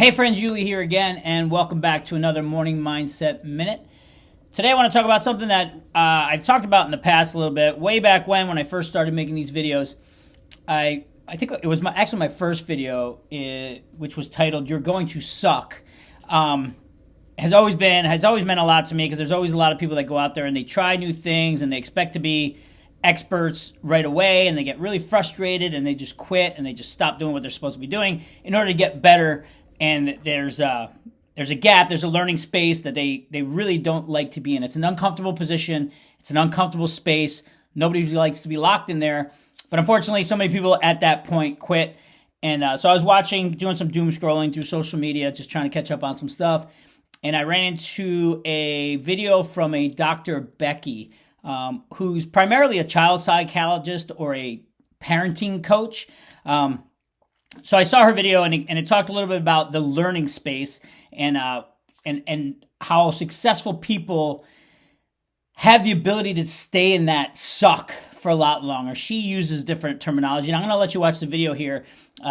Hey friends, Julie here again, and welcome back to another Morning Mindset Minute. Today I want to talk about something that I've talked about in the past a little bit. Way back when I first started making these videos, I think it was my first video, which was titled "You're Going to Suck." Has always meant a lot to me because there's always a lot of people that go out there and they try new things and they expect to be experts right away, and they get really frustrated and they just quit and they just stop doing what they're supposed to be doing in order to get better. And there's a gap, there's a learning space that they really don't like to be in. It's an uncomfortable position, it's an uncomfortable space. Nobody likes to be locked in there. But unfortunately, so many people at that point quit. And so I was doing some doom scrolling through social media, just trying to catch up on some stuff. And I ran into a video from a Dr. Becky, who's primarily a child psychologist or a parenting coach. So I saw her video, and it talked a little bit about the learning space and how successful people have the ability to stay in that suck for a lot longer. She uses different terminology, and I'm going to let you watch the video here,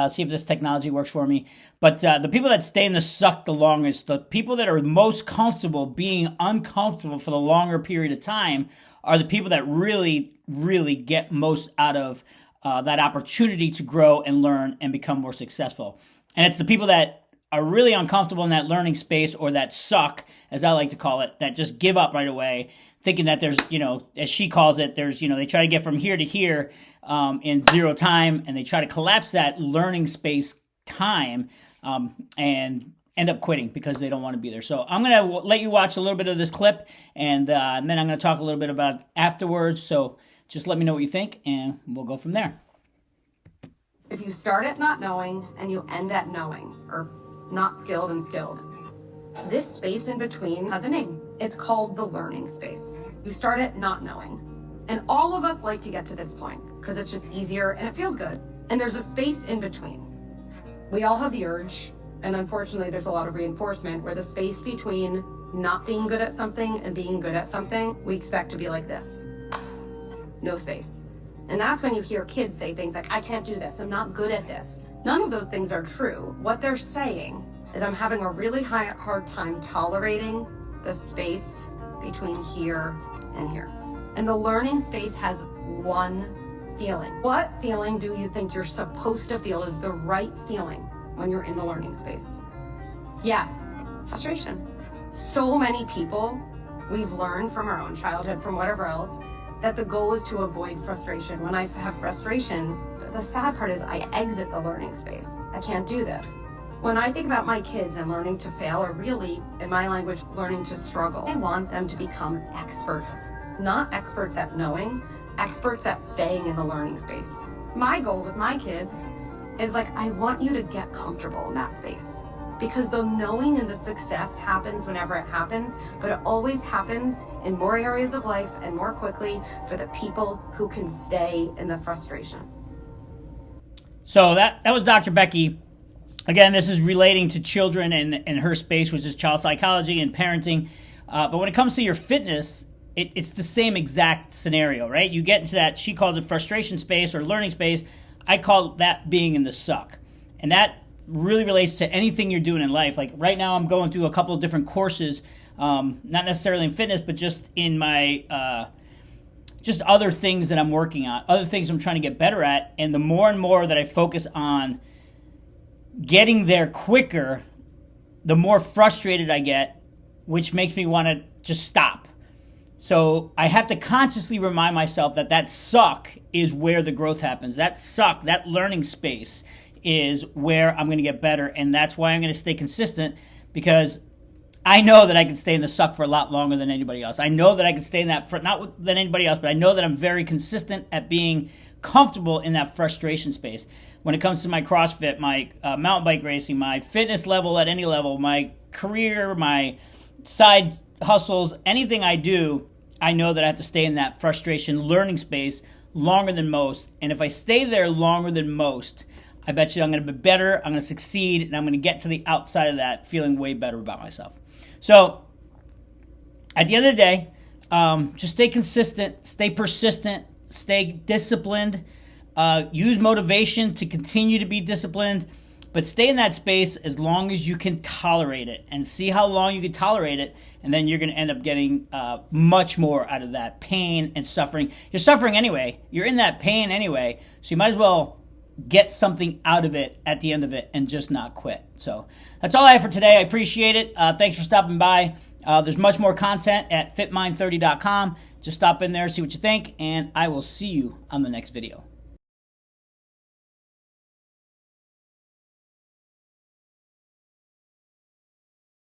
see if this technology works for me. But the people that stay in the suck the longest, the people that are most comfortable being uncomfortable for the longer period of time, are the people that really, really get most out of that opportunity to grow and learn and become more successful. And it's the people that are really uncomfortable in that learning space, or that suck, as I like to call it, that just give up right away, thinking that there's, as she calls it, they try to get from here to here in zero time, and they try to collapse that learning space time and end up quitting because they don't want to be there. So I'm going to let you watch a little bit of this clip, and then I'm going to talk a little bit about it afterwards. So just let me know what you think, and we'll go from there. If you start at not knowing and you end at knowing, or not skilled and skilled, this space in between has a name. It's called the learning space. You start at not knowing. And all of us like to get to this point because it's just easier and it feels good. And there's a space in between. We all have the urge, and unfortunately there's a lot of reinforcement where the space between not being good at something and being good at something, we expect to be like this. No space. And that's when you hear kids say things like, I can't do this, I'm not good at this. None of those things are true. What they're saying is, I'm having a really hard time tolerating the space between here and here. And the learning space has one feeling. What feeling do you think you're supposed to feel is the right feeling when you're in the learning space? Yes, frustration. So many people, we've learned from our own childhood, from whatever else, that the goal is to avoid frustration. When I have frustration, the sad part is I exit the learning space. I can't do this. When I think about my kids and learning to fail, or really, in my language, learning to struggle, I want them to become experts. Not experts at knowing, experts at staying in the learning space. My goal with my kids is I want you to get comfortable in that space. Because the knowing and the success happens whenever it happens, but it always happens in more areas of life and more quickly for the people who can stay in the frustration. So that was Dr. Becky. Again, this is relating to children and her space, which is child psychology and parenting. But when it comes to your fitness, it's the same exact scenario, right? You get into that, she calls it frustration space or learning space. I call that being in the suck. And that really relates to anything you're doing in life. Like right now, I'm going through a couple of different courses, not necessarily in fitness, but just in my just other things that I'm working on, other things I'm trying to get better at. And the more and more that I focus on getting there quicker, the more frustrated I get, which makes me want to just stop. So I have to consciously remind myself that suck is where the growth happens. That suck, that learning space, is where I'm going to get better, and that's why I'm going to stay consistent, because I know that I can stay in the suck for a lot longer than anybody else. I know that I can stay in that, not than anybody else, but I know that I'm very consistent at being comfortable in that frustration space. When it comes to my CrossFit, my mountain bike racing, my fitness level at any level, my career, my side hustles, anything I do, I know that I have to stay in that frustration learning space longer than most. And if I stay there longer than most, I bet you I'm going to be better, I'm going to succeed, and I'm going to get to the outside of that feeling way better about myself. So at the end of the day, just stay consistent, stay persistent, stay disciplined, use motivation to continue to be disciplined, but stay in that space as long as you can tolerate it, and see how long you can tolerate it, and then you're going to end up getting much more out of that pain and suffering. You're suffering anyway. You're in that pain anyway, so you might as well get something out of it at the end of it and just not quit. So that's all I have for today. I appreciate it. Thanks for stopping by. There's much more content at fitmind30.com. Just stop in there, see what you think, and I will see you on the next video.